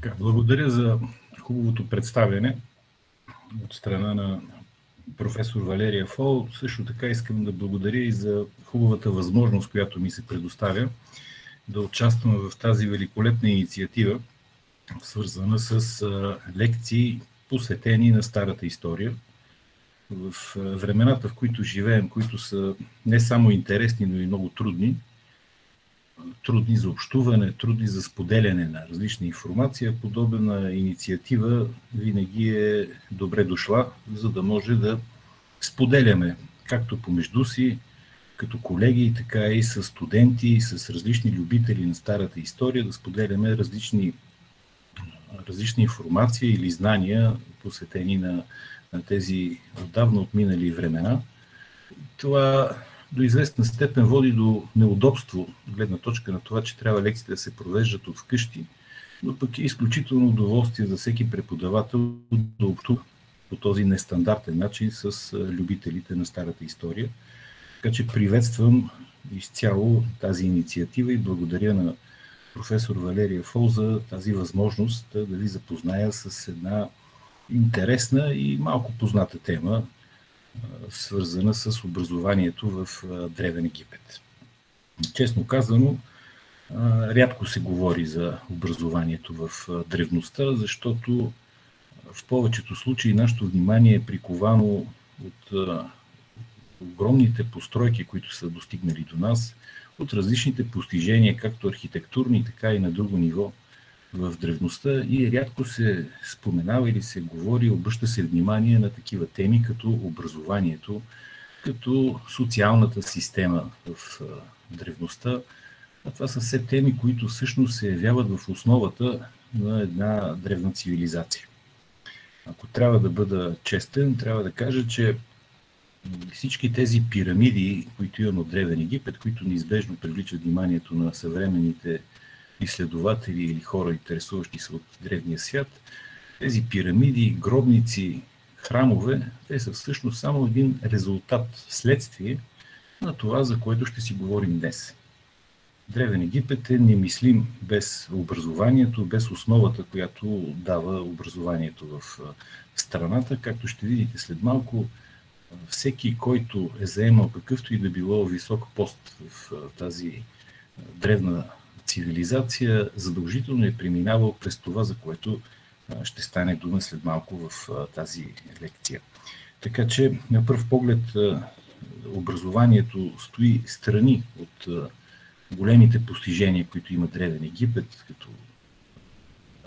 Така, благодаря за хубавото представяне от страна на професор Валерия Фол. Също така искам да благодаря и за хубавата възможност, която ми се предоставя да участвам в тази великолепна инициатива, свързана с лекции, посветени на старата история. В времената, в които живеем, които са не само интересни, но и много трудни за общуване, трудни за споделяне на различна информация, подобна инициатива винаги е добре дошла, за да може да споделяме както помежду си, като колеги, така и с студенти, с различни любители на старата история, да споделяме различни информация или знания, посветени на тези отдавна отминали времена. Това до известна степен води до неудобство, гледна точка на това, че трябва лекциите да се провеждат от вкъщи, но пък е изключително удоволствие за всеки преподавател да общува по този нестандартен начин с любителите на старата история. Така че приветствам изцяло тази инициатива и благодаря на професор Валерия Фол за тази възможност да ви запозная с една интересна и малко позната тема, свързана с образованието в Древен Египет. Честно казано, рядко се говори за образованието в древността, защото в повечето случаи нашето внимание е приковано от огромните постройки, които са достигнали до нас, от различните постижения, както архитектурни, така и на друго ниво в древността, и рядко се споменава или се говори, обръща се внимание на такива теми, като образованието, като социалната система в древността. А това са все теми, които всъщност се явяват в основата на една древна цивилизация. Ако трябва да бъда честен, трябва да кажа, че всички тези пирамиди, които имаме от Древен Египет, които неизбежно привличат вниманието на съвременните изследователи или хора, интересуващи се от древния свят, тези пирамиди, гробници, храмове, те са всъщност само един резултат, следствие на това, за което ще си говорим днес. Древен Египет е немислим без образованието, без основата, която дава образованието в страната. Както ще видите след малко, всеки, който е заемал какъвто и да било висок пост в тази древна цивилизация, задължително е преминавал през това, за което ще стане дума след малко в тази лекция. Така че, на пръв поглед, образованието стои страни от големите постижения, които има Древен Египет, като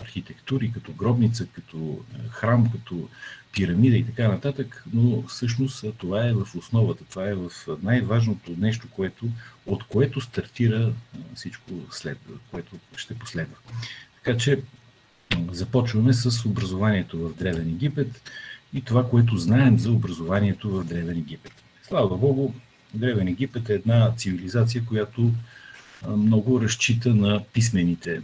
архитектури, като гробница, като храм, като пирамида и така нататък, но всъщност това е в основата, това е в най-важното нещо, от което стартира всичко което ще последва. Така че започваме с образованието в Древен Египет и това, което знаем за образованието в Древен Египет. Слава Богу, Древен Египет е една цивилизация, която много разчита на писмените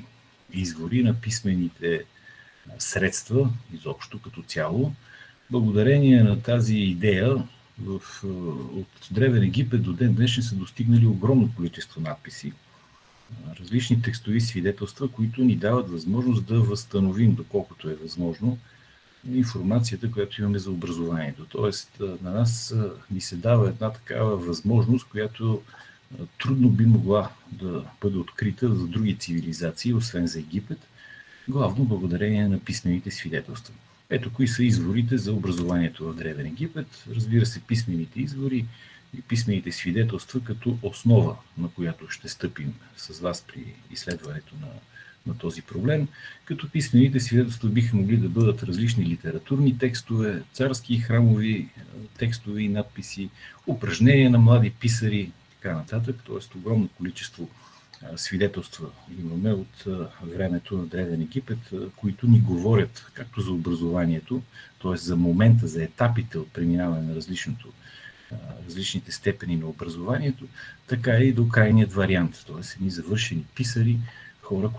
извори, на писмените средства, изобщо като цяло. Благодарение на тази идея, от Древен Египет до ден днешен са достигнали огромно количество надписи, различни текстови свидетелства, които ни дават възможност да възстановим, доколкото е възможно, информацията, която имаме за образованието. Тоест, на нас ни се дава една такава възможност, която трудно би могла да бъде открита за други цивилизации, освен за Египет, главно благодарение на писмените свидетелства. Ето кои са изворите за образованието в Древен Египет. Разбира се, писмените извори и писмените свидетелства като основа, на която ще стъпим с вас при изследването на този проблем. Като писмените свидетелства биха могли да бъдат различни литературни текстове, царски и храмови текстове и надписи, упражнения на млади писари, така нататък, т.е. огромно количество свидетелства имаме от времето на Древен Египет, които ни говорят както за образованието, т.е. за момента, за етапите от преминаване на различните степени на образованието, така и до крайният вариант, т.е. едни завършени писари, хора,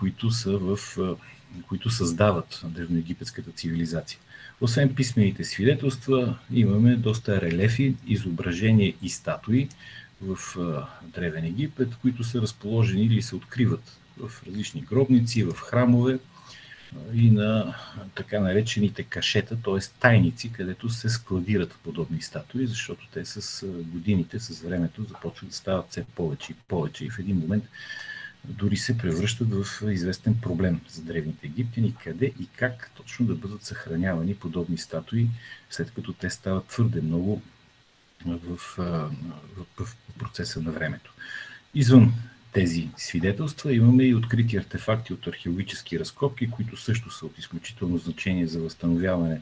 които създават древноегипетската цивилизация. Освен писмените свидетелства, имаме доста релефи, изображения и статуи в Древен Египет, които са разположени или се откриват в различни гробници, в храмове. и на така наречените кашета, т.е. тайници, където се складират подобни статуи, защото те с годините, с времето започват да стават все повече и повече и в един момент дори се превръщат в известен проблем за древните египтяни, къде и как точно да бъдат съхранявани подобни статуи, след като те стават твърде много в процеса на времето. Извън тези свидетелства имаме и открити артефакти от археологически разкопки, които също са от изключително значение за възстановяване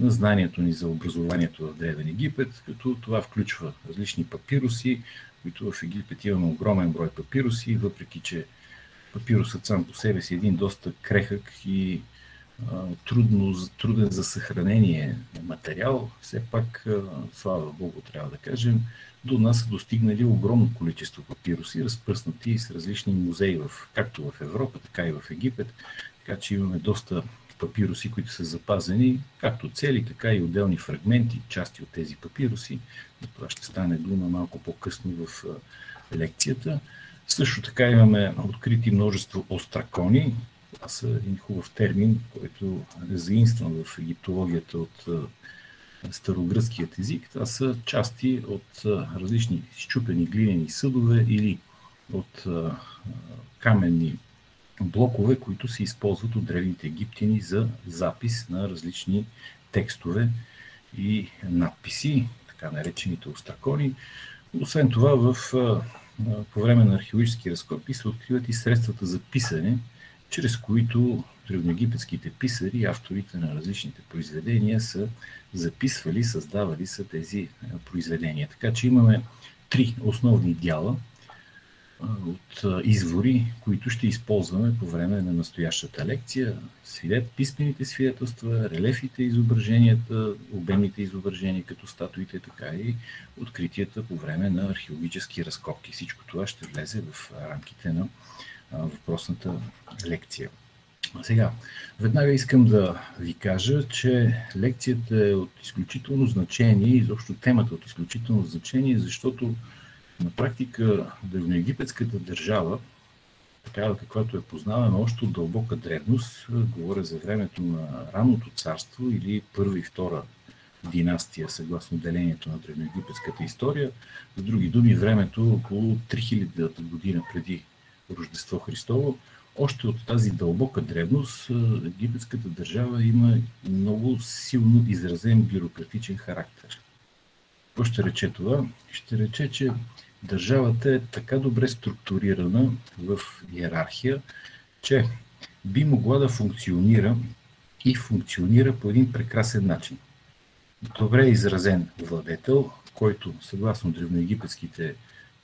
на знанието ни за образованието в Древен Египет, като това включва различни папируси, които в Египет имаме огромен брой папируси, въпреки че папирусът сам по себе си е един доста крехък и труден за съхранение материал, все пак, слава Богу, трябва да кажем, до нас са достигнали огромно количество папируси, разпръснати с различни музеи, както в Европа, така и в Египет, така че имаме доста папируси, които са запазени, както цели, така и отделни фрагменти, части от тези папируси. За това ще стане дума малко по-късно в лекцията. Също така имаме открити множество остракони. Това са един хубав термин, който е заимстван в египтологията от старогръцкият език. Това са части от различни счупени глинени съдове или от каменни блокове, които се използват от древните египтяни за запис на различни текстове и надписи, така наречените остракони. Освен това, по време на археологически разкопи се откриват и средствата за писане, чрез които древноегипетските писари и авторите на различните произведения са записвали, създавали са тези произведения. Така че имаме 3 основни дяла от извори, които ще използваме по време на настоящата лекция. Писмените свидетелства, релефите, изображенията, обемните изображения като статуите, така и откритията по време на археологически разкопки. Всичко това ще влезе в рамките на въпросната лекция. Сега, веднага искам да ви кажа, че лекцията е от изключително значение, изобщо темата от изключително значение, защото на практика древноегипетската държава, такава каквато я познаваме още от дълбока древност, говоря за времето на ранното царство или първа и втора династия, съгласно делението на древноегипетската история, с други думи, времето около 3000-та година преди Рождество Христово, още от тази дълбока древност египетската държава има много силно изразен бюрократичен характер. Какво ще рече това? Ще рече, че държавата е така добре структурирана в иерархия, че би могла да функционира и функционира по един прекрасен начин. Добре изразен владетел, който съгласно древноегипетските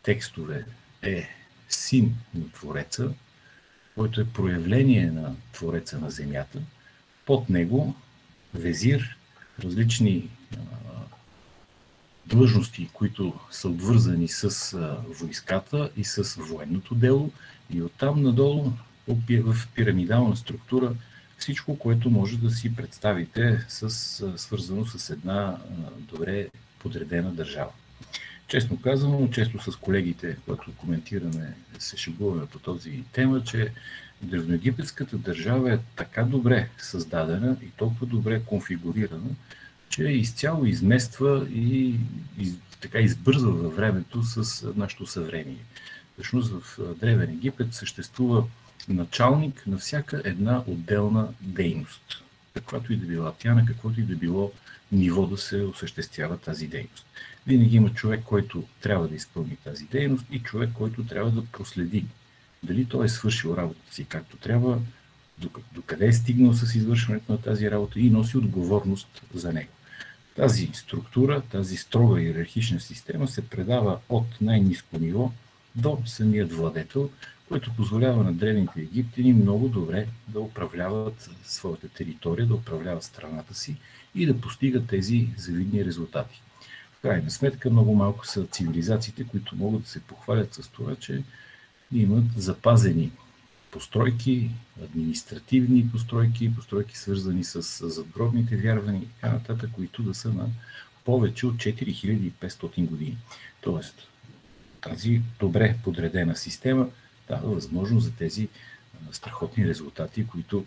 текстове е син на Твореца, който е проявление на Твореца на земята. Под него везир, различни длъжности, които са обвързани с войската и с военното дело, и оттам надолу в пирамидална структура всичко, което може да си представите свързано с една добре подредена държава. Честно казано, често с колегите, когато коментираме, се шегуваме по този тема, че древноегипетската държава е така добре създадена и толкова добре конфигурирана, че изцяло измества и така избързва във времето с нашето съвремие. Всъщност в Древен Египет съществува началник на всяка една отделна дейност. Каквато и да била тя, на каквото и да било ниво да се осъществява тази дейност. Винаги има човек, който трябва да изпълни тази дейност и човек, който трябва да проследи дали той е свършил работата си както трябва, докъде е стигнал с извършването на тази работа и носи отговорност за него. Тази структура, тази строга иерархична система се предава от най-ниско ниво до самият владетел, който позволява на древните египтяни много добре да управляват своята територия, да управляват страната си и да постигат тези завидни резултати. В крайна сметка много малко са цивилизациите, които могат да се похвалят с това, че имат запазени постройки, административни постройки, постройки свързани с задгробните вярвания и така нататък, които да са на повече от 4500 години. Тоест, тази добре подредена система дава възможност за тези страхотни резултати, които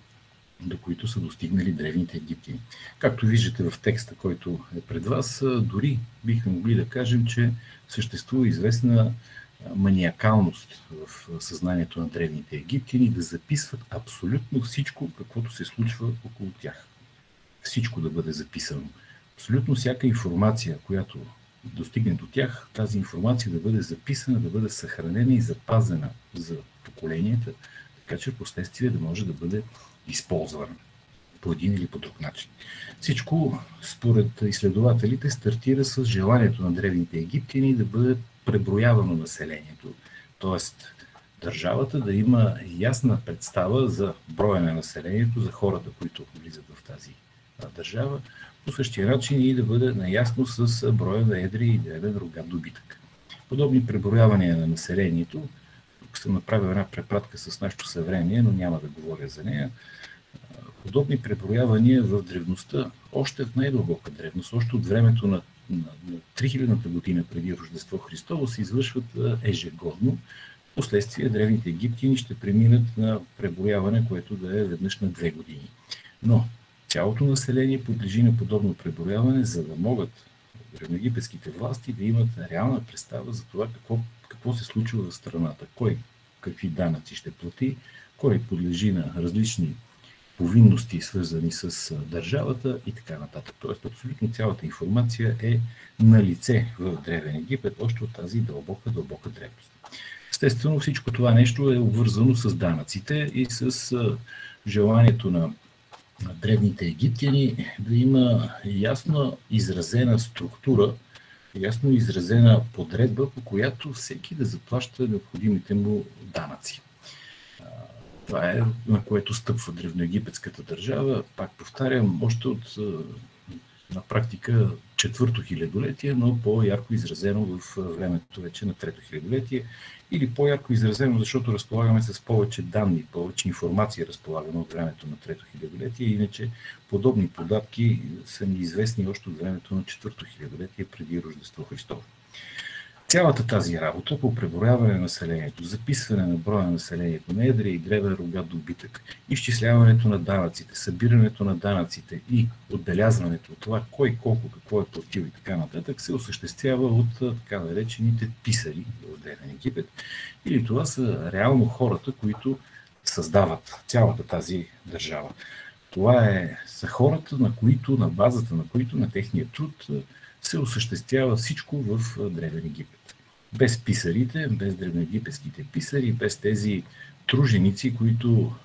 до които са достигнали древните египтяни. Както виждате в текста, който е пред вас, дори бихме могли да кажем, че съществува известна маниакалност в съзнанието на древните египтяни да записват абсолютно всичко, каквото се случва около тях. Всичко да бъде записано. Абсолютно всяка информация, която достигне до тях, тази информация да бъде записана, да бъде съхранена и запазена за поколенията, така че последствие да може да бъде използвана по един или по друг начин. Всичко, според изследователите, стартира с желанието на древните египтяни да бъде преброявано населението, т.е. държавата да има ясна представа за броя на населението, за хората, които влизат в тази държава, по същия начин и да бъде наясно с броя на едри и дребен рогат добитък. Подобни преброявания на населението, тук съм направил една препратка с нашето съвремие, но няма да говоря за нея, подобни преброявания в древността, още в най-дълбока древност, още от времето на 3000-та година преди Рождество Христово се извършват ежегодно. Впоследствие древните египтяни ще преминат на преброяване, което да е веднъж на 2 години. Но цялото население подлежи на подобно преброяване, за да могат древноегипетските власти да имат реална представа за това какво се случва в страната, кой какви данъци ще плати, кой подлежи на различни повинности, свързани с държавата и така нататък. Тоест, абсолютно цялата информация е на лице в Древен Египет, още от тази дълбока древност. Естествено, всичко това нещо е обвързано с данъците и с желанието на древните египтяни да има ясно изразена структура, ясно изразена подредба, по която всеки да заплаща необходимите му данъци. Това е, на което стъпва древноегипетската държава. Пак повтарям, още от на практика 4-то хилядолетие, но по-ярко изразено в времето вече на 3-то хилядолетие, или по-ярко изразено, защото разполагаме с повече данни, повече информация разполагаме от времето на 3-то хилядолетие, иначе подобни податки са ни известни още от времето на 4-то хилядолетие преди Рождество Христово. Цялата тази работа по преброяване на населението, записване на броя на населението на едри и дребен рогат добитък, изчисляването на данъците, събирането на данъците и отбелязването от това кой колко какво е платил и така нататък, се осъществява от така наречените писари в Древен Египет. Или това са реално хората, които създават цялата тази държава. Това са хората, на базата на които, на техния труд, се осъществява всичко в Древен Египет. Без писарите, без древноегипетските писари, без тези труженици, които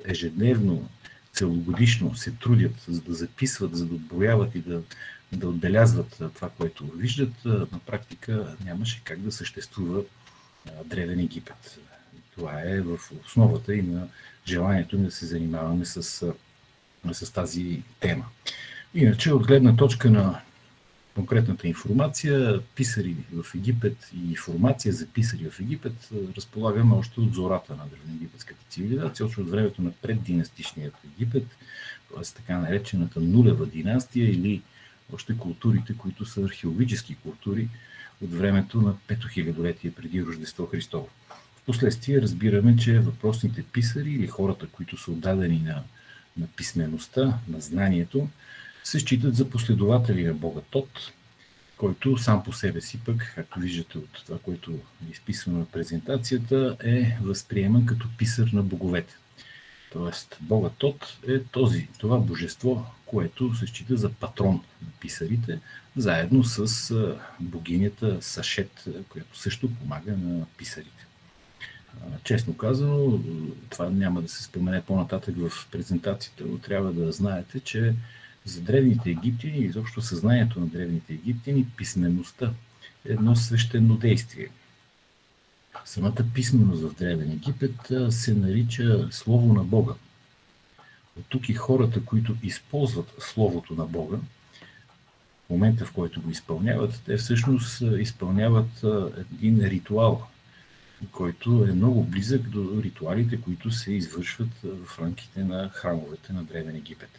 ежедневно, целогодишно се трудят, за да записват, за да отброяват и да отбелязват това, което виждат, на практика нямаше как да съществува Древен Египет. Това е в основата и на желанието ни да се занимаваме с тази тема. Иначе, от гледна точка на конкретната информация, писари в Египет и информация за писари в Египет разполагаме още от зората на древноегипетската цивилизация, още от времето на преддинастичният Египет, т.е. така наречената нулева династия или още културите, които са археологически култури от времето на 5-то хилядолетие преди Рождество Христово. Впоследствие разбираме, че въпросните писари или хората, които са отдадени на писмеността, на знанието, се считат за последователи на бога Тот, който сам по себе си пък, както виждате от това, което е изписано на презентацията, е възприеман като писар на боговете. Тоест, бога Тот е това божество, което се счита за патрон на писарите, заедно с богинята Сашет, която също помага на писарите. Честно казано, това няма да се спомене по-нататък в презентацията, но трябва да знаете, че за древните египтяни, изобщо съзнанието на древните египтяни, писмеността е едно свещено действие. Самата писменост в Древен Египет се нарича Слово на Бога. От тук и хората, които използват Словото на Бога, в момента в който го изпълняват, те всъщност изпълняват един ритуал, който е много близък до ритуалите, които се извършват в рамките на храмовете на Древен Египет.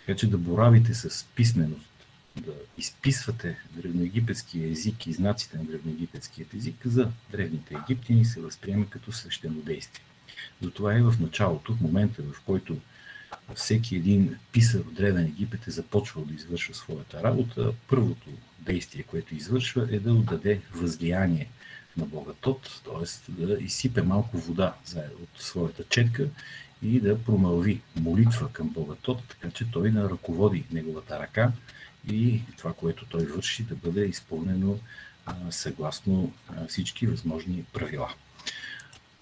Така че да боравите с писменост, да изписвате древноегипетския език и знаците на древноегипетският език, за древните египтяни се възприема като свещено действие. Затова и в началото, в момента в който всеки един писар от Древен Египет е започвал да извършва своята работа, първото действие, което извършва, е да отдаде възлияние на Бога Тот, т.е. да изсипе малко вода от своята четка и да промълви молитва към Бога Тот, така че той да ръководи неговата ръка и това, което той върши, да бъде изпълнено съгласно всички възможни правила.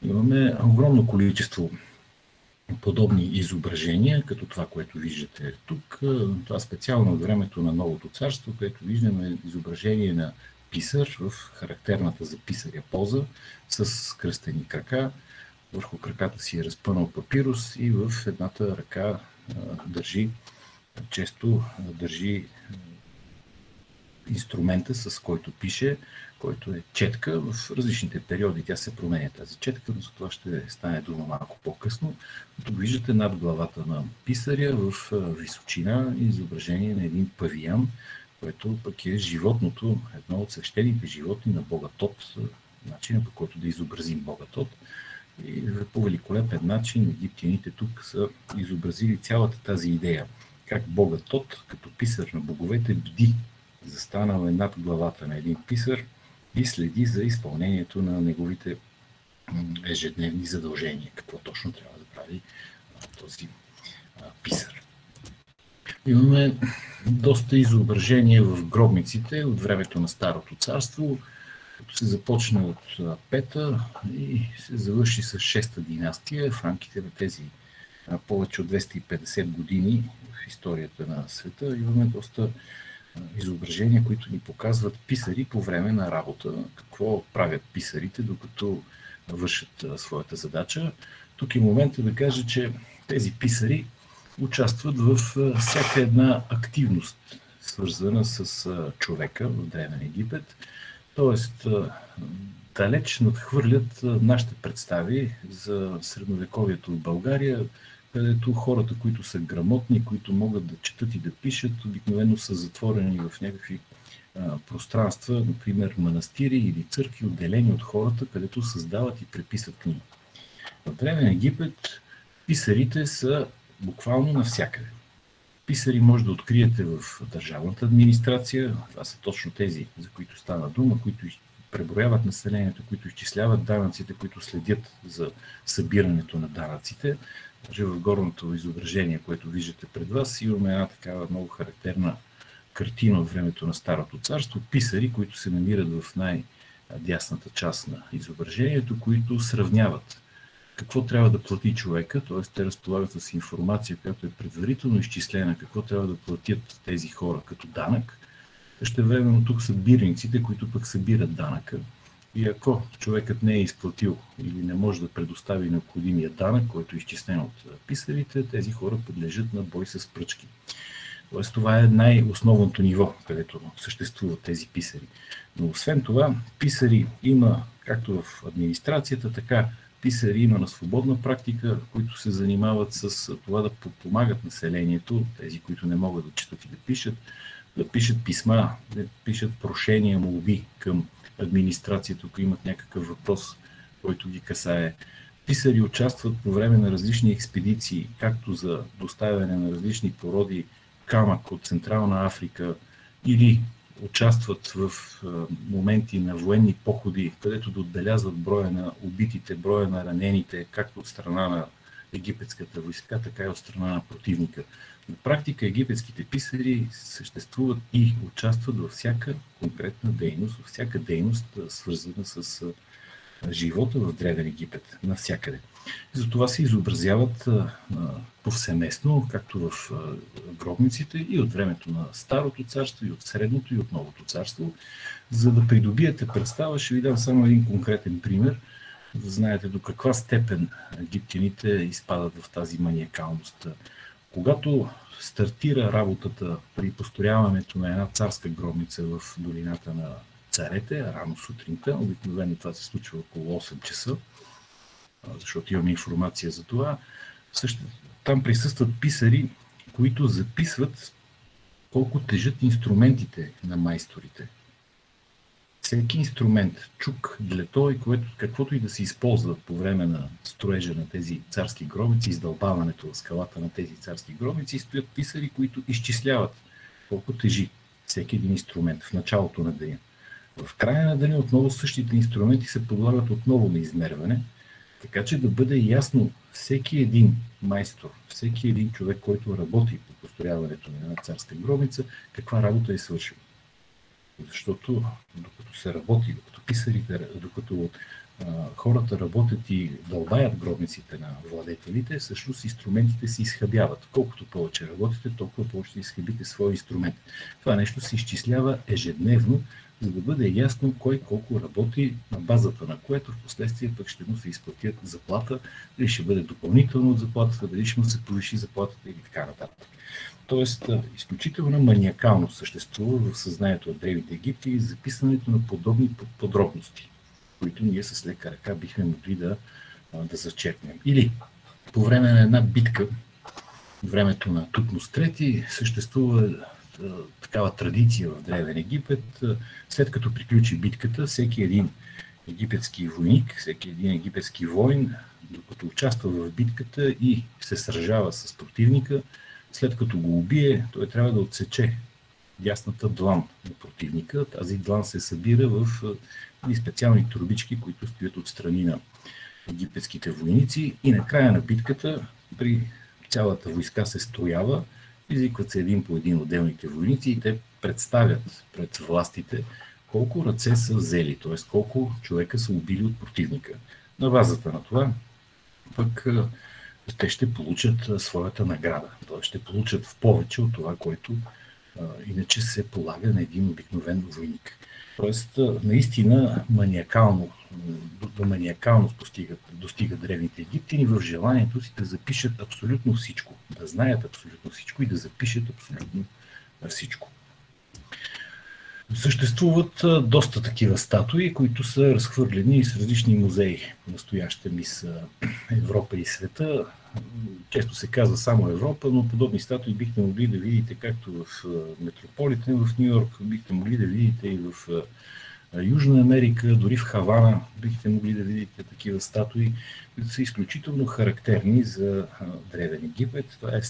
Имаме огромно количество подобни изображения, като това, което виждате тук. Това специално от времето на Новото царство, което виждаме изображение на писар в характерната за писаря поза с кръстени крака. Върху краката си е разпънал папирус и в едната ръка често държи инструмента, с който пише, който е четка. В различните периоди тя се променя тази четка, но за това ще стане дума малко по-късно. Тук виждате над главата на писаря в височина изображение на един павиян, което пък е животното, едно от свещените животни на Бога Тот, начинът по който да изобразим Бога Тот. И по великолепен начин египтяните тук са изобразили цялата тази идея. Как Бога Тот, като писар на боговете, бди, застанал е над главата на един писар и следи за изпълнението на неговите ежедневни задължения. Какво точно трябва да прави този писар. Имаме доста изображения в гробниците от времето на Старото царство, като се започне от пета и се завърши с 6-та династия в рамките на тези повече от 250 години в историята на света. Имаме доста изображения, които ни показват писари по време на работа, какво правят писарите, докато вършат своята задача. Тук е момента да кажа, че тези писари участват в всяка една активност, свързана с човека в Древен Египет. Тоест, далеч надхвърлят нашите представи за средновековието в България, където хората, които са грамотни, които могат да четат и да пишат, обикновено са затворени в някакви пространства, например манастири или църкви, отделени от хората, където създават и преписват книги. В Древен Египет писарите са буквално навсякъде. Писари може да откриете в държавната администрация, това са точно тези, за които стана дума, които преброяват населението, които изчисляват данъците, които следят за събирането на данъците. Даже в горното изображение, което виждате пред вас, имаме една такава много характерна картина от времето на Старото царство. Писари, които се намират в най-дясната част на изображението, които сравняват какво трябва да плати човека, т.е. те разполагат с информация, която е предварително изчислена, какво трябва да платят тези хора като данък. Същевременно тук са бирниците, които пък събират данъка. И ако човекът не е изплатил или не може да предостави необходимия данък, който е изчислен от писарите, тези хора подлежат на бой с пръчки. Тоест това е най-основното ниво, където съществуват тези писари. Но освен това, писари има както в администрацията, така писари има на свободна практика, които се занимават с това да подпомагат населението, тези, които не могат да четат и да пишат писма, да пишат прошения, молби към администрацията, ако имат някакъв въпрос, който ги касае. Писари участват по време на различни експедиции, както за доставяне на различни породи камък от Централна Африка или участват в моменти на военни походи, където да отбелязват броя на убитите, броя на ранените, както от страна на египетската войска, така и от страна на противника. На практика египетските писари съществуват и участват във всяка конкретна дейност, във всяка дейност, свързана с живота в Древен Египет, навсякъде. И затова се изобразяват повсеместно, както в гробниците, и от времето на Старото царство, и от Средното, и от Новото царство. За да придобиете представа, ще ви дам само един конкретен пример, за да знаете до каква степен египтяните изпадат в тази маниакалност. Когато стартира работата при построяването на една царска гробница в долината на царете, рано сутринта, обикновено това се случва около 8 часа, защото имаме информация за това, там присъстват писари, които записват колко тежат инструментите на майсторите. всеки инструмент, чук, длето и каквото и да се използва по време на строежа на тези царски гробници, издълбаването в скалата на тези царски гробници, стоят писари, които изчисляват колко тежи всеки един инструмент в началото на деня. В края на деня отново същите инструменти се подлагат отново на измерване, така че да бъде ясно всеки един майстор, всеки един човек, който работи по построяването на една царска гробница, каква работа е свършил. Защото докато се работи, докато писарите, докато хората работят и дълбаят гробниците на владетелите, всъщност инструментите се изхабяват. Колкото повече работите, толкова повече ще изхабите своя инструмент. Това нещо се изчислява ежедневно, за да бъде ясно кой колко работи, на базата на което в последствие пък ще му се изплатят заплата, дали ще бъде допълнително от заплатата, дали ще му се повиши заплатата или така нататък. Тоест, изключително маниакално съществува в съзнанието на древните египтяни записването на подобни подробности, които ние с лека ръка бихме могли да зачерпнем. Или по време на една битка, времето на Тутмос III, съществува такава традиция в Древен Египет. След като приключи битката, всеки един египетски войник, всеки един египетски воин, докато участва в битката и се сражава с противника, след като го убие, той трябва да отсече дясната длан на противника. Тази длан се събира в специални турбички, които стоят отстрани на египетските войници и на края на битката, при цялата войска се строява, извикват се един по един отделните войници и те представят пред властите колко ръце са взели, т.е. колко човека са убили от противника. На базата на това пък те ще получат своята награда, т.е. ще получат в повече от това, което иначе се полага на един обикновен войник. Тоест, наистина до маниакалност достигат древните египтяни в желанието си да запишат абсолютно всичко, да знаят абсолютно всичко и да запишат абсолютно всичко. Съществуват доста такива статуи, които са разхвърлени с различни музеи. Настоящем из Европа и света. Често се казва само Европа, но подобни статуи бихте могли да видите както в Метрополитен в Ню-Йорк, бихте могли да видите и в Южна Америка, дори в Хавана бихте могли да видите такива статуи, които са изключително характерни за Древен Египет. Това е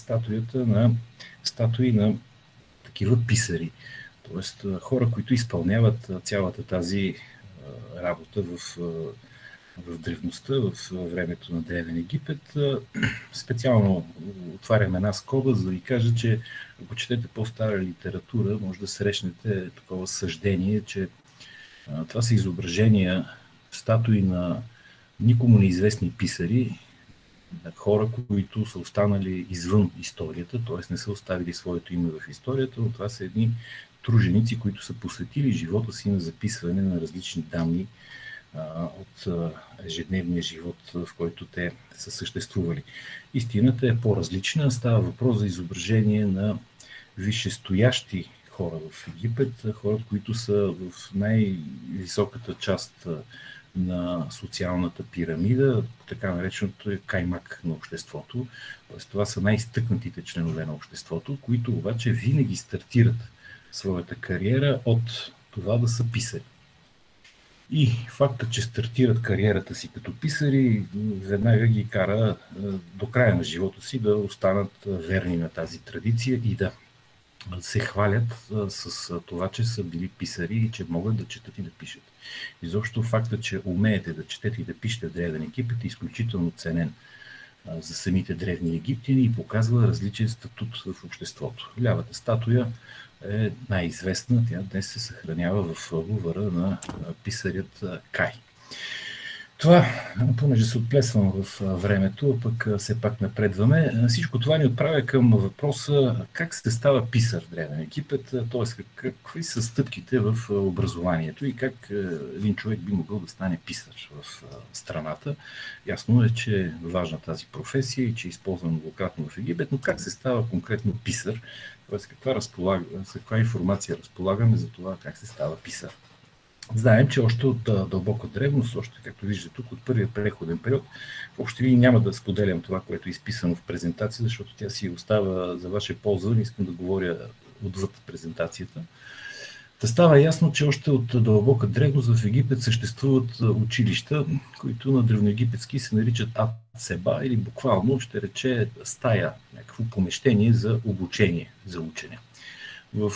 статуи на такива писари. Тоест хора, които изпълняват цялата тази работа в древността, в времето на Древен Египет. Специално отварям една скоба, за да ви кажа, че ако четете по-стара литература, може да срещнете такова съждение, че това са изображения, статуи на никому неизвестни писари, на хора, които са останали извън историята, т.е. не са оставили своето име в историята, но това са едни труженици, които са посветили живота си на записване на различни данни от ежедневния живот, в който те са съществували. Истината е по-различна. Става въпрос за изображение на висшестоящи хора в Египет, хора, които са в най-високата част на социалната пирамида, така нареченото е каймак на обществото. Тоест, това са най-изтъкнатите членове на обществото, които обаче винаги стартират своята кариера от това да са писари. И факта, че стартират кариерата си като писари, веднага ги кара до края на живота си да останат верни на тази традиция и да се хвалят с това, че са били писари и че могат да четат и да пишат. Изобщо факта, че умеете да четете и да пишете Древен Египет е изключително ценен за самите древни египтяни и показва различен статут в обществото. Лявата статуя е най-известна. Тя днес се съхранява в Лувъра на писарят Кай. Това, понеже се отплесвам в времето, пък все пак напредваме, всичко това ни отправя към въпроса как се става писар в Древен Египет, т.е. какви са стъпките в образованието и как един човек би могъл да стане писар в страната. Ясно е, че е важна тази професия и че е използвана многократно в Египет, но как се става конкретно писар, т.е. каква информация разполагаме за това как се става писар. Знаем, че още от дълбока древност, още както виждате тук, от първия преходен период, въобще ви няма да споделям това, което е изписано в презентация, защото тя си остава за ваша полза, не искам да говоря отвъд презентацията. Та става ясно, че още от дълбока древност в Египет съществуват училища, които на древноегипетски се наричат ат-себа или буквално ще рече стая, някакво помещение за обучение, за учене. В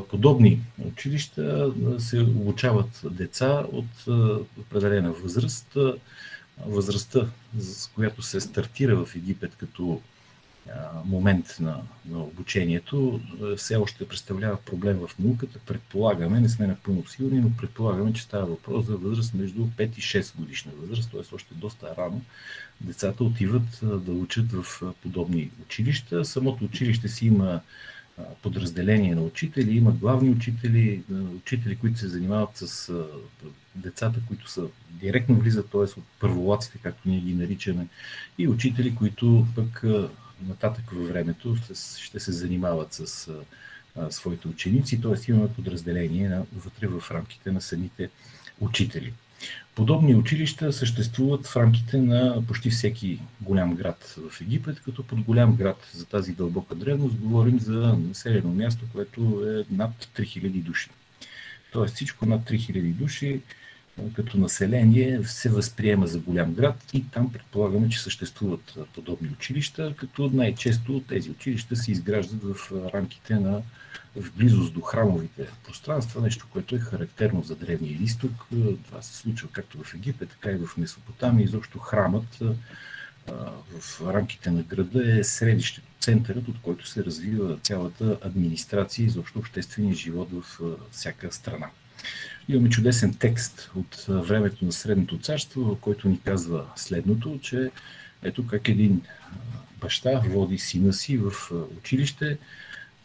подобни училища се обучават деца от определена възраст. Възрастта, с която се стартира в Египет като момент на обучението, все още представлява проблем в науката. Предполагаме, не сме напълно сигурни, но предполагаме, че става въпрос за възраст между 5 и 6 годишна възраст, т.е. още доста рано децата отиват да учат в подобни училища. Самото училище си има подразделение на учители, има главни учители, учители, които се занимават с децата, които са директно влизат, т.е. от първолаците, както ние ги наричаме, и учители, които пък нататък във времето ще се занимават с своите ученици, т.е. имаме подразделение вътре в рамките на самите учители. Подобни училища съществуват в рамките на почти всеки голям град в Египет, като под голям град за тази дълбока древност говорим за населено място, което е над 3000 души. Тоест всичко над 3000 души като население се възприема за голям град и там предполагаме, че съществуват подобни училища, като най-често тези училища се изграждат в рамките в близост до храмовите пространства, нещо, което е характерно за Древния изток. Това се случва както в Египет, така и в Месопотамия. Изобщо храмът в рамките на града е средището, центърът, от който се развива цялата администрация и изобщо обществения живот в всяка страна. Имаме чудесен текст от времето на Средното царство, който ни казва следното, че ето как един баща води сина си в училище,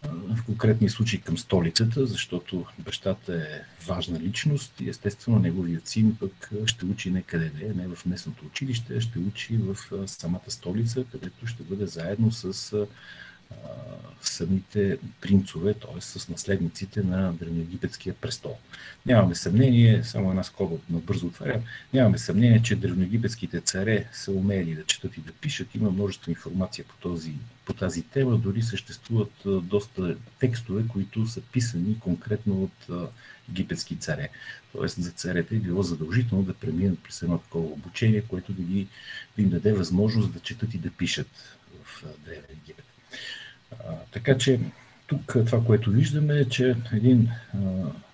в конкретния случай към столицата, защото бащата е важна личност и естествено неговият син пък ще учи не къде да е, не в местното училище, ще учи в самата столица, където ще бъде заедно с самите принцове, т.е. с наследниците на древноегипетския престол. Нямаме съмнение, само една скоба набързо отварям, нямаме съмнение, че древноегипетските царе са умели да четат и да пишат. Има множество информация по тази тема, дори съществуват доста текстове, които са писани конкретно от египетски царе. Тоест за царете е било задължително да преминат през едно такова обучение, което да им даде възможност да четат и да пишат в Древен Египет. Така че тук това, което виждаме е, че един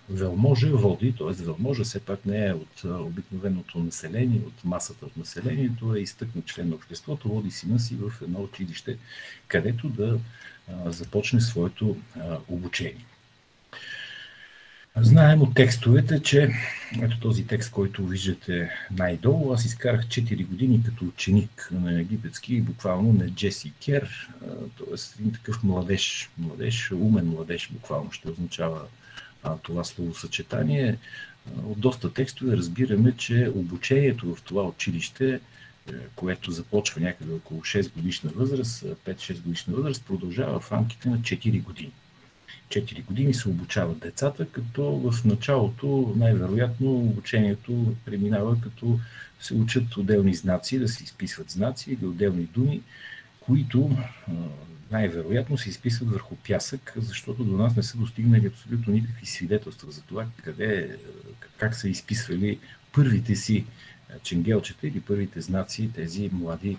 велможа води, т.е. велможа все пак не е от обикновеното население, от масата от населението, е изтъкнат член на обществото, води сина си в едно училище, където да започне своето обучение. Знаем от текстовете, че ето този текст, който виждате най-долу, аз изкарах 4 години като ученик на египетски, буквално на Джеси Кер, т.е. един такъв младеж, умен младеж, буквално ще означава това словосъчетание. От доста текстове разбираме, че обучението в това училище, което започва някъде около 6 годишна възраст, 5-6 годишна възраст, продължава в рамките на 4 години. 4 години се обучават децата, като в началото най-вероятно обучението преминава като се учат отделни знаци, да се изписват знаци или отделни думи, които най-вероятно се изписват върху пясък, защото до нас не са достигнали абсолютно никакви свидетелства за това как са изписвали първите си ченгелчета или първите знаци тези млади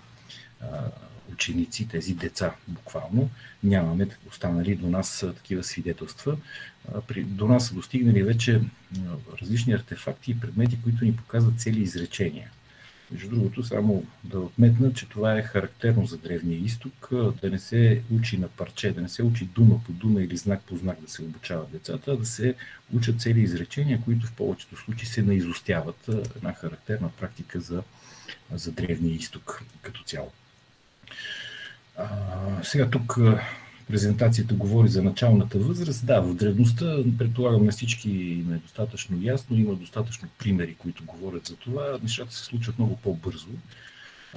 ученици, тези деца буквално. Нямаме останали до нас такива свидетелства. До нас са достигнали вече различни артефакти и предмети, които ни показват цели изречения. Между другото, само да отметна, че това е характерно за Древния изток, да не се учи на парче, да не се учи дума по дума или знак по знак да се обучават децата, а да се учат цели изречения, които в повечето случаи се наизустяват. Една характерна практика за Древния изток като цяло. Сега тук презентацията говори за началната възраст. Да, в древността, предполагам на всички им е достатъчно ясно, има достатъчно примери, които говорят за това. Нещата се случват много по-бързо.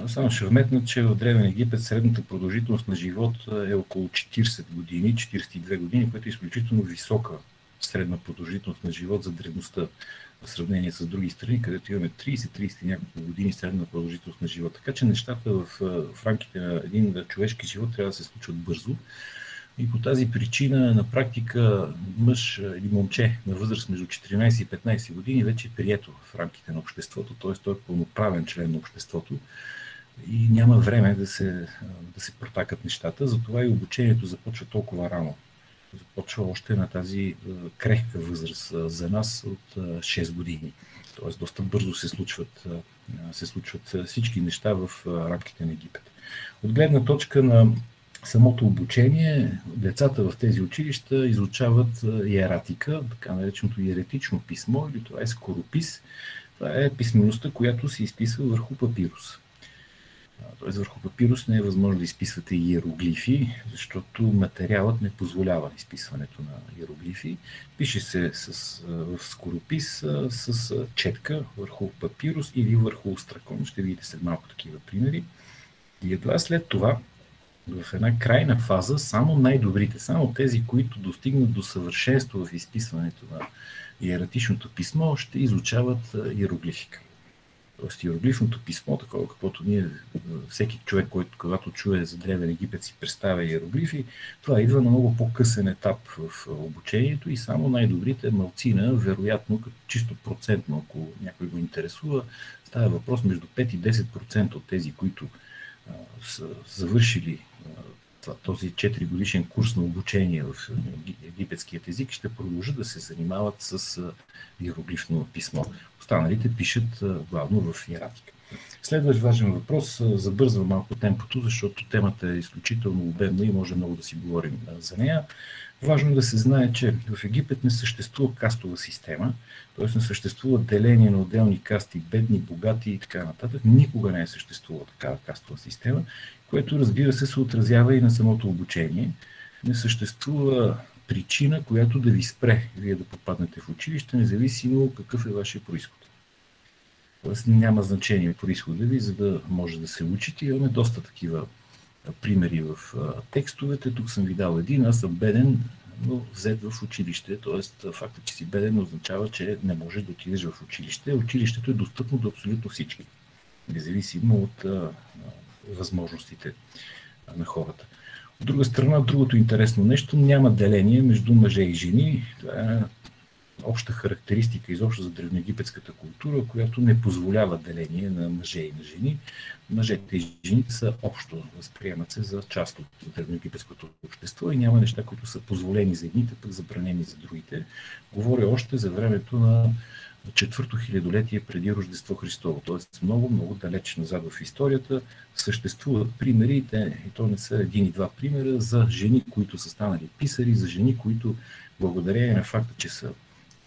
Само ще вметна, че в Древен Египет средната продължителност на живот е около 40 години, 42 години, което е изключително висока средна продължителност на живот за древността в сравнение с други страни, където имаме 30 няколко години средна продължителност на живот. Така че нещата в рамките на един човешки живот трябва да се случват бързо. И по тази причина на практика мъж или момче на възраст между 14 и 15 години вече е прието в рамките на обществото, т.е. той е пълноправен член на обществото и няма време да се протакат нещата, затова и обучението започва толкова рано. Започва още на тази крехка възраст за нас от 6 години. Т.е. доста бързо се случват всички неща в рамките на Египет. От гледна точка на самото обучение, децата в тези училища изучават иератика, така нареченото иеретично писмо, или това е скоропис. Това е писмеността, която се изписва върху папирус. Т.е. върху папирус не е възможно да изписвате иероглифи, защото материалът не позволява изписването на иероглифи. Пише се в скоропис с четка върху папирус или върху остракон. Ще видите след малко такива примери. И едва след това, в една крайна фаза, само най-добрите, само тези, които достигнат до съвършенство в изписването на иератичното писмо, ще изучават иероглифика. Тоест иероглифното писмо, такова каквото всеки човек, който когато чуе за древен Египет си представя иероглифи, това идва на много по-късен етап в обучението и само най-добрите малцина, вероятно, като чисто процентно, ако някой го интересува, става въпрос между 5 и 10% от тези, които са завършили този 4 годишен курс на обучение в египетският език, ще продължат да се занимават с иероглифно писмо. Останалите пишат главно в иератика. Следващ важен въпрос, забързвам малко темпото, защото темата е изключително обемна и може много да си говорим за нея. Важно е да се знае, че в Египет не съществува кастова система, т.е. не съществува деление на отделни касти, бедни, богати и така нататък. Никога не е съществувала такава кастова система, което разбира се отразява и на самото обучение. Не съществува причина, която да ви спре вие да попаднете в училище, независимо какъв е вашия происход. Тоест няма значение происхода ви, за да може да се учите. Имаме доста такива примери в текстовете. Тук съм ви дал един. Аз съм беден, но взет в училище. Тоест фактът, че си беден, означава, че не можеш да отидеш в училище. Училището е достъпно до абсолютно всички, независимо от възможностите на хората. От друга страна, другото интересно нещо, няма деление между мъже и жени. Това е обща характеристика изобщо за древноегипетската култура, която не позволява деление на мъже и на жени. Мъжете и жените са общо, възприемат се за част от древноегипетското общество и няма неща, които са позволени за едните, пък забранени за другите. Говоря още за времето на четвърто хилядолетие преди Рождество Христово, т.е. много далеч назад в историята съществуват примери, и то не са един и два примера, за жени, които са станали писари, за жени, които благодарение на факта, че са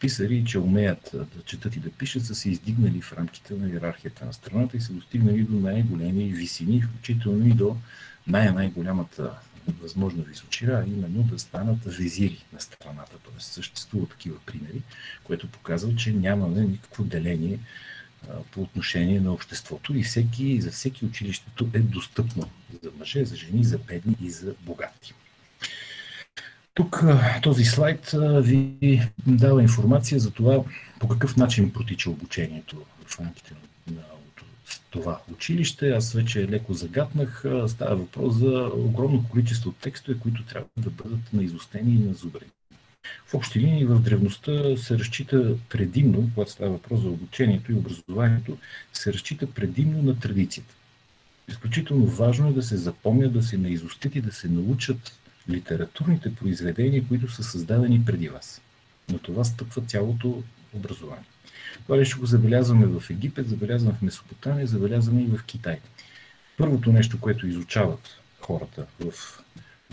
писари, че умеят да четат и да пишат, са се издигнали в рамките на иерархията на страната и са достигнали до най-големи висини, включително и до най-голямата възможна височина, именно да станат везири на страната. Т.е. съществуват такива примери, което показва, че нямаме никакво деление по отношение на обществото и за всеки училището е достъпно за мъже, за жени, за бедни и за богати. Тук този слайд ви дава информация за това по какъв начин протича обучението в рамките на това училище. Аз вече леко загатнах. Става въпрос за огромно количество текстове, които трябва да бъдат наизустени и назубрени. В общи линии в древността се разчита предимно, когато става въпрос за обучението и образованието, се разчита предимно на традицията. Изключително важно е да се запомнят, да се наизустят и да се научат литературните произведения, които са създадени преди вас. На това стъпва цялото образование. Това нещо го забелязваме в Египет, забелязваме в Месопотамия, забелязваме и в Китай. Първото нещо, което изучават хората в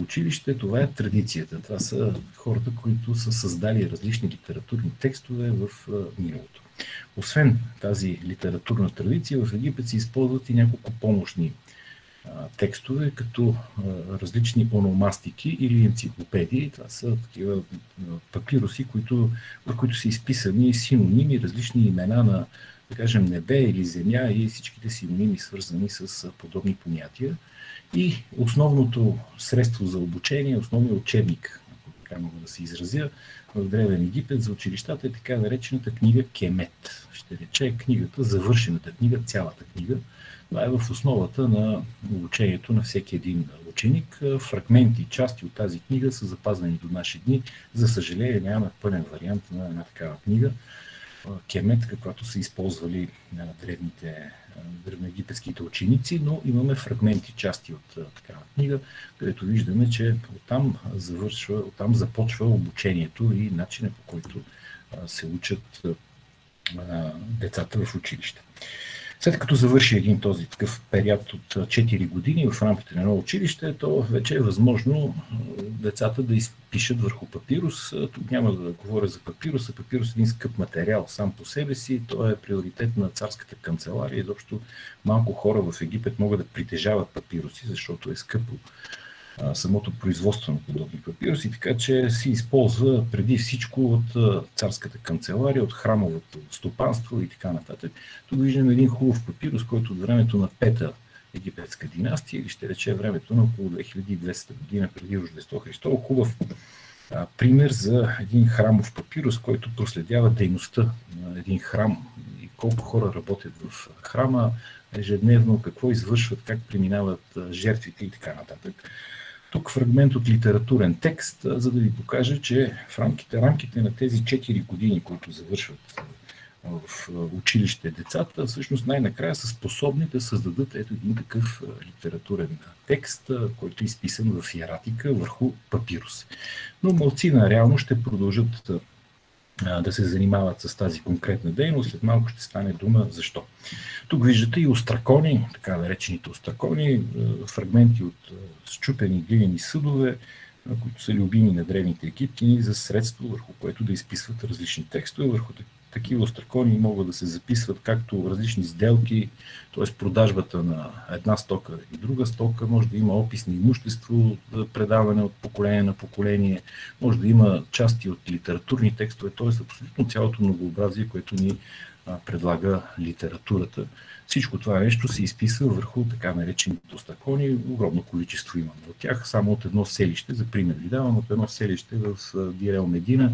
училище, това е традицията. Това са хората, които са създали различни литературни текстове в миналото. Освен тази литературна традиция, в Египет се използват и няколко помощни текстове, като различни ономастики или енциклопедии. Това са такива папируси, в които са изписани синоними, различни имена на, да кажем, небе или земя и всичките синоними, свързани с подобни понятия. И основното средство за обучение, основният учебник, ако така мога да се изразя, в Древен Египет за училищата е така наречената книга Кемет. Ще рече книгата, завършената книга, цялата книга. Това е в основата на обучението на всеки един ученик. Фрагменти, части от тази книга са запазени до наши дни. За съжаление, нямаме пълен вариант на една такава книга. Кемет, каквато са използвали древноегипетските ученици, но имаме фрагменти, части от такава книга, където виждаме, че оттам започва обучението и начинът, по който се учат децата в училище. След като завърши един този такъв период от 4 години в рамките на едно училище, то вече е възможно децата да изпишат върху папирус. Тук няма да говоря за папируса. Папирус е един скъп материал сам по себе си. Той е приоритет на царската канцелария. Изобщо малко хора в Египет могат да притежават папируси, защото е скъпо самото производство на подобни папируси, така че се използва преди всичко от царската канцелария, от храмовото стопанство и така нататък. Тук виждаме един хубав папирус, който от времето на Пета египетска династия, или ще рече времето на около 2200 година преди Рождество Христово. Хубав пример за един храмов папирус, който проследява дейността на един храм и колко хора работят в храма ежедневно, какво извършват, как преминават жертвите и така нататък. Тук фрагмент от литературен текст, за да ви покажа, че в рамките на тези 4 години, които завършват в училище децата, всъщност най-накрая са способни да създадат ето един такъв литературен текст, който е изписан в иератика върху папирус. Но малцина реално ще продължат да се занимават с тази конкретна дейност. След малко ще стане дума защо. Тук виждате и остракони, така наречените остракони, фрагменти от счупени глинени съдове, които са любими на древните египтяни за средство, върху което да изписват различни текстове. Върху такива остракони могат да се записват както различни сделки, т.е. продажбата на една стока и друга стока, може да има опис на имущество, предаване от поколение на поколение, може да има части от литературни текстове, т.е. абсолютно цялото многообразие, което ни предлага литературата. Всичко това нещо се изписва върху така наречените остракони. Огромно количество имаме от тях. Само от едно селище, за пример ви давам, от едно селище в Дир Медина,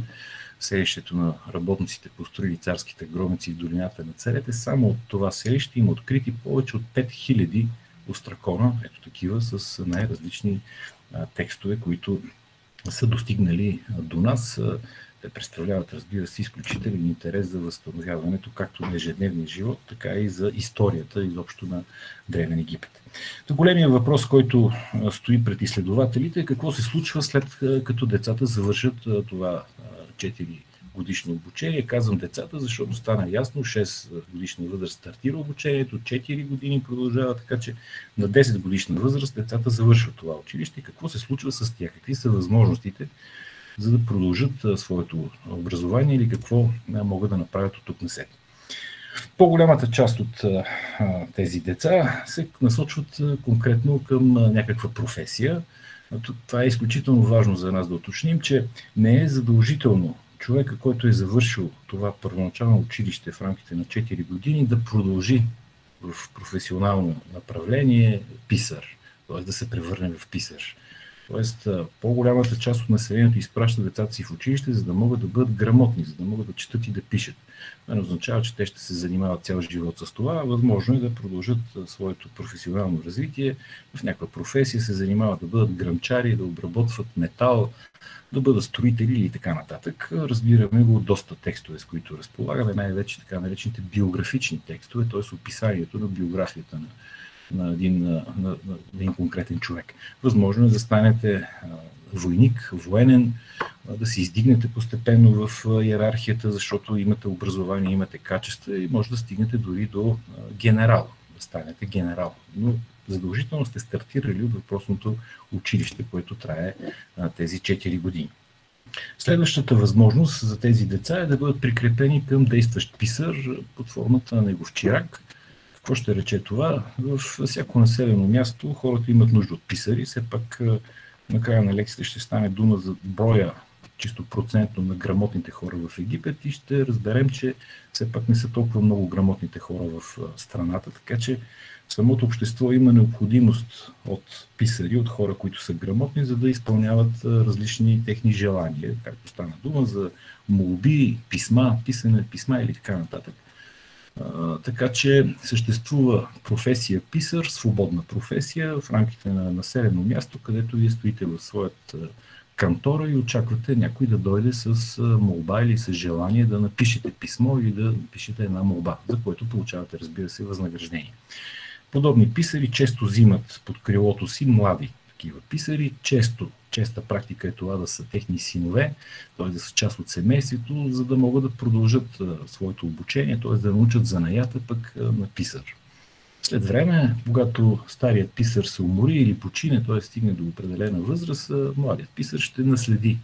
селището на работниците, построили царските гробници в долината на царете, само от това селище има открити повече от 5000 остракона, ето такива, с най-различни текстове, които са достигнали до нас. Те представляват, разбира се, изключителен интерес за възстановяването както на ежедневния живот, така и за историята изобщо на Древен Египет. Големият въпрос, който стои пред изследователите, е какво се случва след като децата завършат това 4 годишно обучение. Казвам децата, защото стана ясно, 6 годишна възраст стартира обучението, 4 години продължава, така че на 10 годишна възраст децата завършват това училище. Какво се случва с тях? Какви са възможностите, за да продължат своето образование или какво могат да направят от тук насетне? По-голямата част от тези деца се насочват конкретно към някаква професия. Това е изключително важно за нас да уточним, че не е задължително човека, който е завършил това първоначално училище в рамките на 4 години, да продължи в професионално направление писар, т.е. да се превърне в писар. Тоест, по-голямата част от населението изпраща децата си в училище, за да могат да бъдат грамотни, за да могат да четат и да пишат. Това не означава, че те ще се занимават цял живот с това. Възможно е да продължат своето професионално развитие. В някаква професия се занимават да бъдат гръмчари, да обработват метал, да бъдат строители или така нататък. Разбираме го от доста текстове, с които разполагаме, най-вече така наречените биографични текстове, т.е. описанието на биографията на един конкретен човек. Възможно е да станете войник, военен, да се издигнете постепенно в иерархията, защото имате образование, имате качества и може да стигнете дори до генерал, да станете генерал. Но задължително сте стартирали от въпросното училище, което трае тези 4 години. Следващата възможност за тези деца е да бъдат прикрепени към действащ писар под формата на негов чирак. Какво ще рече това? В всяко населено място хората имат нужда от писари. Все пак на края на лекцията ще стане дума за броя чисто процентно на грамотните хора в Египет и ще разберем, че все пак не са толкова много грамотните хора в страната, така че самото общество има необходимост от писари, от хора, които са грамотни, за да изпълняват различни техни желания, както стана дума за молби, писма, писане писма или така нататък. Така че съществува професия писар, свободна професия в рамките на населено място, където вие стоите в своята кантора и очаквате някой да дойде с молба или с желание да напишете писмо или да напишете една молба, за което получавате, разбира се, възнаграждение. Подобни писари често взимат под крилото си млади такива писари. Честа практика е това да са техни синове, т.е. да са част от семейството, за да могат да продължат своето обучение, т.е. да научат занаята пък на писар. След време, когато старият писар се умори или почине, т.е. стигне до определена възраст, младият писар ще наследи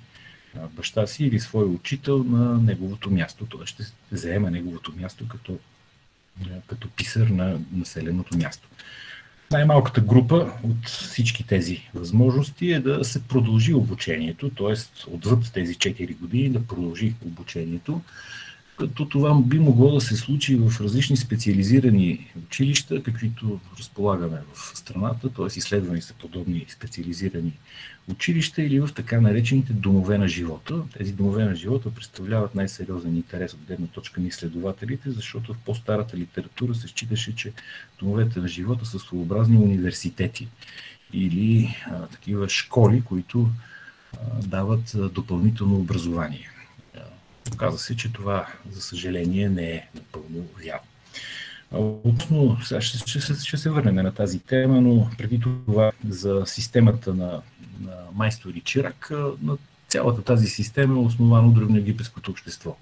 баща си или своя учител на неговото място, т.е. ще заеме неговото място като писар на населеното място. Най-малката група от всички тези възможности е да се продължи обучението, т.е. отвъд тези 4 години да продължи обучението, като това би могло да се случи в различни специализирани училища, каквито разполагаме в страната, т.е. изследвани са подобни специализирани училища или в така наречените домове на живота. Тези домове на живота представляват най-сериозен интерес от гледна точка на изследователите, защото в по-старата литература се считаше, че домовете на живота са своеобразни университети или такива школи, които дават допълнително образование. Оказва се, че това, за съжаление, не е напълно вярно. Относно, сега ще се върнем на тази тема, но преди това за системата на майстор и чирак, на цялата тази система е основано древноегипетското общество.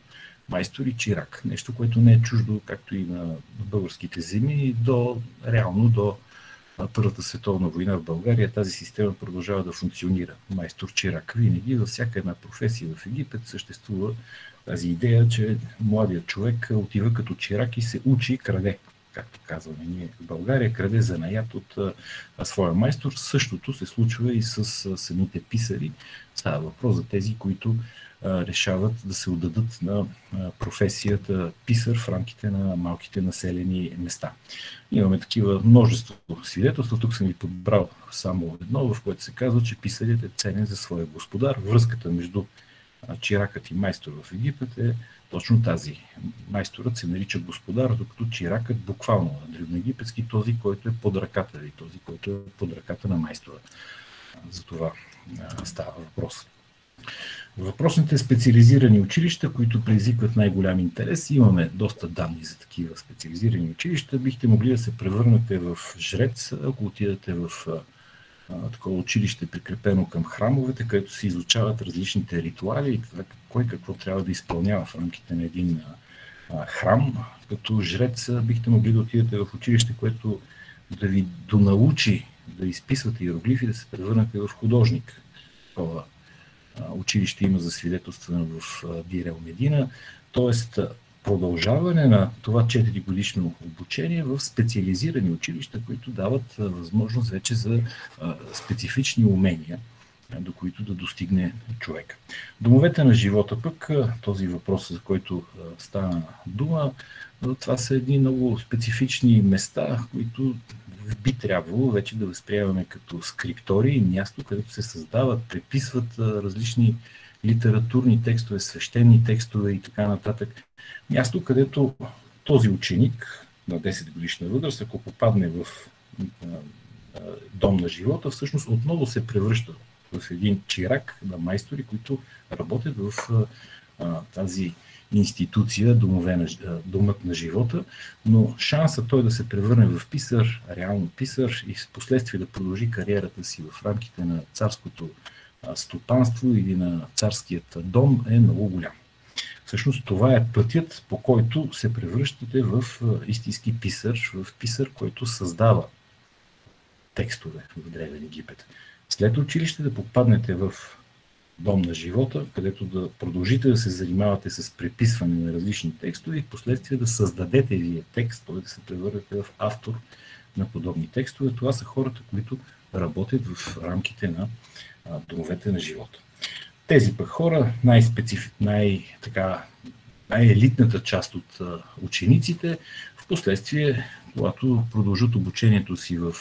Майстор и чирак. Нещо, което не е чуждо, както и на българските земи, реално до Първата световна война в България тази система продължава да функционира. Майстор-чирак. Винаги във всяка една професия в Египет съществува тази идея, че младият човек отива като чирак и се учи и краде. Както казваме ние в България, краде занаят от своя майстор. Същото се случва и с самите писари. Става въпрос за тези, които решават да се отдадат на професията писар в рамките на малките населени места. Имаме такива множество свидетелства. Тук съм ви подбрал само едно, в което се казва, че писарят е ценен за своя господар. Връзката между чиракът и майстор в Египет е точно тази. Майсторът се нарича господар, докато чиракът буквално на древноегипетски този, който е под ръката или този, който е под ръката на майстора. За това става въпрос. Въпросните специализирани училища, които предизвикват най-голям интерес, имаме доста данни за такива специализирани училища. Бихте могли да се превърнете в жрец, ако отидете в такова училище, прикрепено към храмовете, където се изучават различните ритуали и кой какво трябва да изпълнява в рамките на един храм. Като жрец бихте могли да отидете в училище, което да ви донаучи да изписвате иероглифи, да се превърнете в художник. Такова училище има за свидетелстване в Дир ел Медина, т.е. продължаване на това 4-годишно обучение в специализирани училища, които дават възможност вече за специфични умения, до които да достигне човек. Домовете на живота пък, този въпрос, за който стана дума, това са едни много специфични места, които би трябвало вече да възприемаме като скриптории, място, където се създават, преписват различни литературни текстове, свещени текстове и така нататък. Място, където този ученик на 10 годишна възраст, ако попадне в дом на живота, всъщност отново се превръща в един чирак на майстори, които работят в тази институция, домът на живота, но шанса той да се превърне в писар, реално писар и в последствие да продължи кариерата си в рамките на царското стопанство или на царският дом е много голям. Всъщност това е пътят, по който се превръщате в истински писар, в писар, който създава текстове в Древен Египет. След училище да попаднете в дом на живота, където да продължите да се занимавате с преписване на различни текстове и последствие да създадете вие текст, т.е. да се превърнете в автор на подобни текстове. Това са хората, които работят в рамките на домовете на живота. Тези пък хора, най-елитната част от учениците, в последствие, когато продължат обучението си в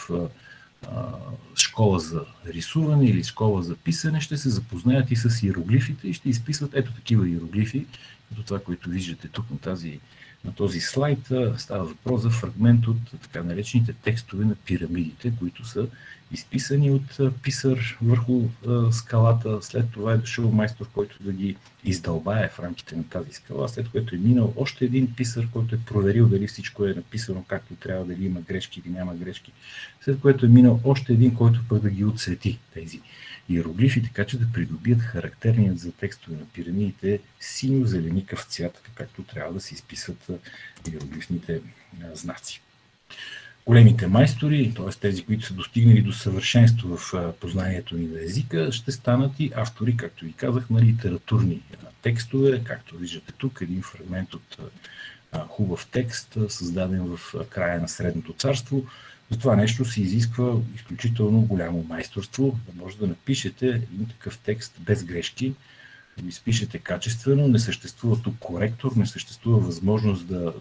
школа за рисуване или школа за писане, ще се запознаят и с иероглифите и ще изписват ето такива иероглифи, като това, което виждате тук на тази на този слайд става въпрос за фрагмент от така наречените текстове на пирамидите, които са изписани от писар върху скалата. След това е дошъл майстор, който да ги издълбае в рамките на тази скала, след което е минал още един писар, който е проверил дали всичко е написано както трябва, дали има грешки или няма грешки, след което е минал още един, който пък да ги отцвети тези иероглифи, така че да придобият характерният за текстове на пирамидите синьо-зеленикав цвят, както трябва да се изписват иероглифните знаци. Големите майстори, т.е. тези, които са достигнали до съвършенство в познанието ни на езика, ще станат и автори, както ви казах, на литературни текстове. Както виждате тук, един фрагмент от хубав текст, създаден в края на Средното царство. За това нещо се изисква изключително голямо майсторство, да може да напишете един такъв текст без грешки, да го изпишете качествено, не съществува тук коректор, не съществува възможност да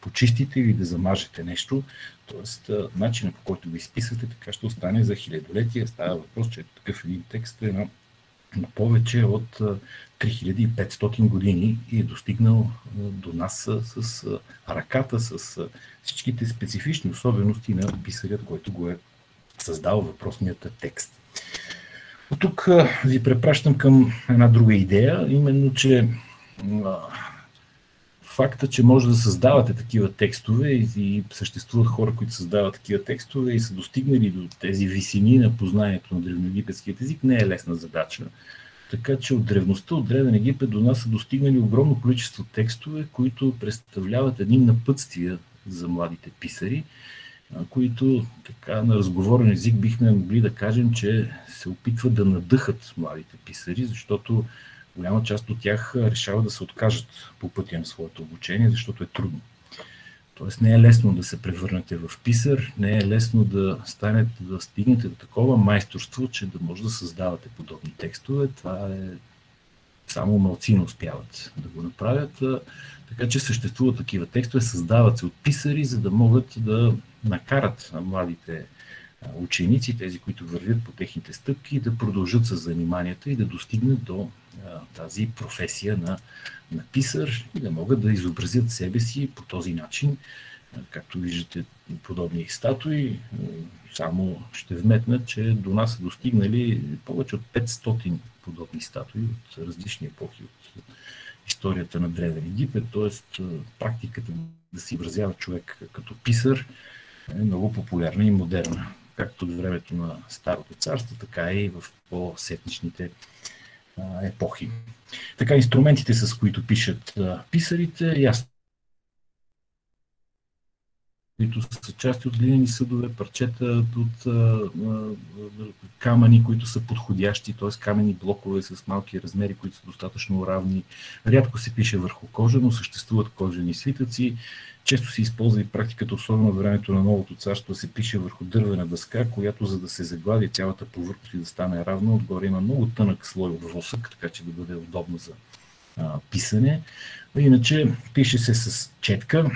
почистите или да замажете нещо. Тоест, начинът, по който го изписвате, така ще остане за хилядолетия. Става въпрос, че такъв един текст е на повече от 3500 години и е достигнал до нас с ръката, с всичките специфични особености на писарят, който го е създал въпросният текст. От тук ви препращам към една друга идея, именно, че факта, че може да създавате такива текстове и съществуват хора, които създават такива текстове и са достигнали до тези висини на познанието на древноегипетският език, не е лесна задача. Така че от древността, от Древен Египет до нас са достигнали огромно количество текстове, които представляват едни напътствия за младите писари, които така на разговорен език бихме могли да кажем, че се опитват да надъхат младите писари, защото голяма част от тях решават да се откажат по пътя на своето обучение, защото е трудно. Тоест не е лесно да се превърнете в писар, не е лесно да стигнете до такова майсторство, че да може да създавате подобни текстове. Това е само малцина успяват да го направят. Така че съществуват такива текстове, създават се от писари, за да могат да накарат младите ученици, тези, които вървят по техните стъпки, да продължат с заниманията и да достигнат до тази професия на писар и да могат да изобразят себе си по този начин. Както виждате, подобни статуи, само ще вметна, че до нас са достигнали повече от 500 подобни статуи от различни епохи от историята на Древен Египет, т.е. практиката да се изразява човек като писар е много популярна и модерна, както от времето на Старото царство, така и в по-сетничните епохи. Така, инструментите, с които пишат писарите, ясно, които са части от глинени съдове, парчета от камъни, които са подходящи, т.е. каменни блокове с малки размери, които са достатъчно равни. Рядко се пише върху кожа, но съществуват кожени свитъци. Често се използва и практиката, особено в времето на Новото царство, се пише върху дървена дъска, която, за да се заглади цялата повърхност и да стане равна, отгоре има много тънък слой от восък, така че да бъде удобно за писане. Иначе пише се с четка.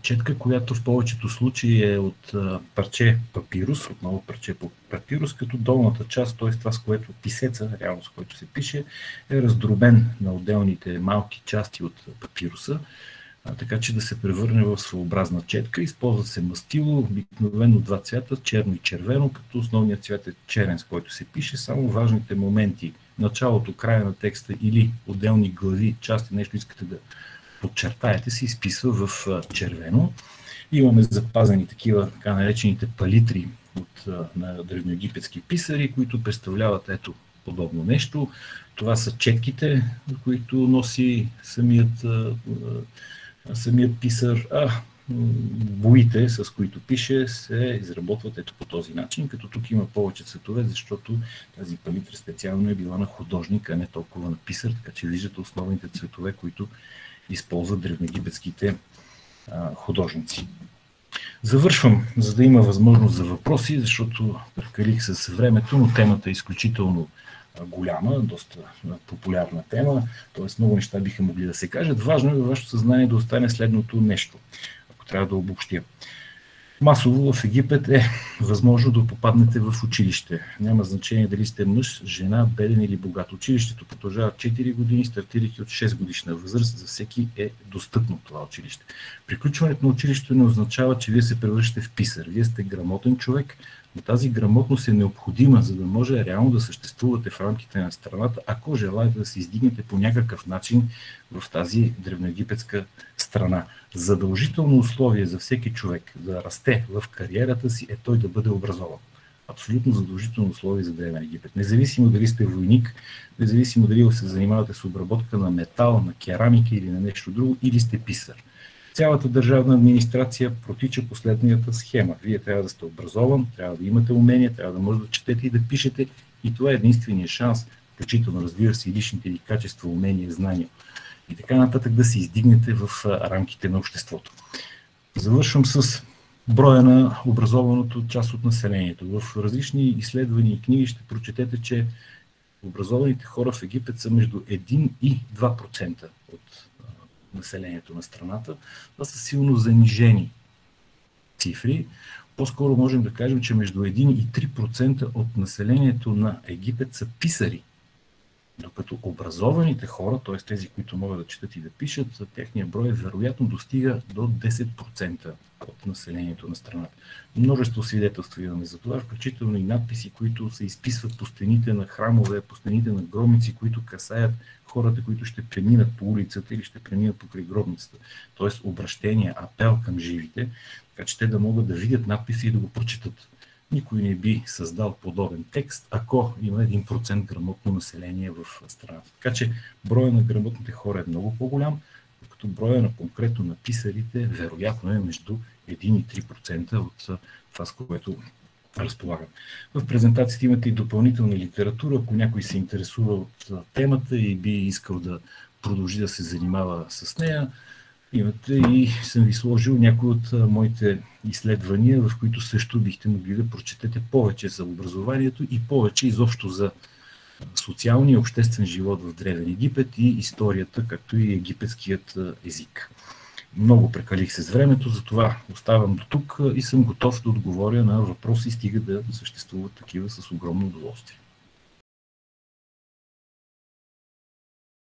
Четка, която в повечето случаи е от парче папирус, отново парче папирус, като долната част, т.е. това, с което писеца, реално с който се пише, е раздробен на отделните малки части от папируса, така че да се превърне в своеобразна четка. Използва се мастило, обикновено два цвята, черно и червено, като основният цвят е черен, с който се пише. Само важните моменти, началото, края на текста или отделни глави, части, нещо искате да подчертаете, се изписва в червено. Имаме запазени такива така наречените палитри на древноегипетски писари, които представляват ето подобно нещо. Това са четките, които носи самият писар, боите, с които пише, се изработват ето по този начин, като тук има повече цветове, защото тази палитра специално е била на художник, а не толкова на писар, така че виждате основните цветове, които използват древноегипетските художници. Завършвам, за да има възможност за въпроси, защото прекалих с времето, но темата е изключително голяма, доста популярна тема, т.е. много неща биха могли да се кажат. Важно е във вашето съзнание да остане следното нещо, ако трябва да обобщя. Масово в Египет е възможно да попаднете в училище. Няма значение дали сте мъж, жена, беден или богат. Училището продължава 4 години, стартирайки от 6 годишна възраст. За всеки е достъпно това училище. Приключването на училището не означава, че вие се превръщате в писар. Вие сте грамотен човек, но тази грамотност е необходима, за да може реално да съществувате в рамките на страната, ако желаете да се издигнете по някакъв начин в тази древноегипетска страна. Задължително условие за всеки човек да расте в кариерата си е той да бъде образован. Абсолютно задължително условие за Древен Египет. Независимо дали сте войник, независимо дали се занимавате с обработка на метал, на керамика или на нещо друго, или сте писар. Цялата държавна администрация протича последната схема. Вие трябва да сте образован, трябва да имате умения, трябва да може да четете и да пишете, и това е единствения шанс, включително, разбира се, и личните ви качества, умения, знания и така нататък, да се издигнете в рамките на обществото. Завършвам с броя на образованото част от населението. В различни изследвания и книги ще прочетете, че образованите хора в Египет са между 1 и 2% от населението на страната. Това са силно занижени цифри. По-скоро можем да кажем, че между 1 и 3% от населението на Египет са писари. Докато образованите хора, т.е. тези, които могат да четат и да пишат, техния брой вероятно достига до 10% от населението на страната. Множество свидетелства имаме за това, включително и надписи, които се изписват по стените на храмове, по стените на гробници, които касаят хората, които ще преминат по улицата или ще преминат покрай гробницата. Т.е. обращение, апел към живите, така че те да могат да видят надписи и да го прочитат. Никой не би създал подобен текст, ако има 1% грамотно население в страната. Така че броя на грамотните хора е много по-голям, докато броя на конкретно на писарите вероятно е между 1 и 3% от това, с което разполагам. В презентацията имате и допълнителна литература, ако някой се интересува от темата и би искал да продължи да се занимава с нея. Имате и съм ви сложил някои от моите изследвания, в които също бихте могли да прочетете повече за образованието и повече изобщо за социалния и обществен живот в Древен Египет и историята, както и египетският език. Много прекалих се с времето, затова оставам до тук и съм готов да отговоря на въпроси, стига да съществуват такива с огромно удоволствие.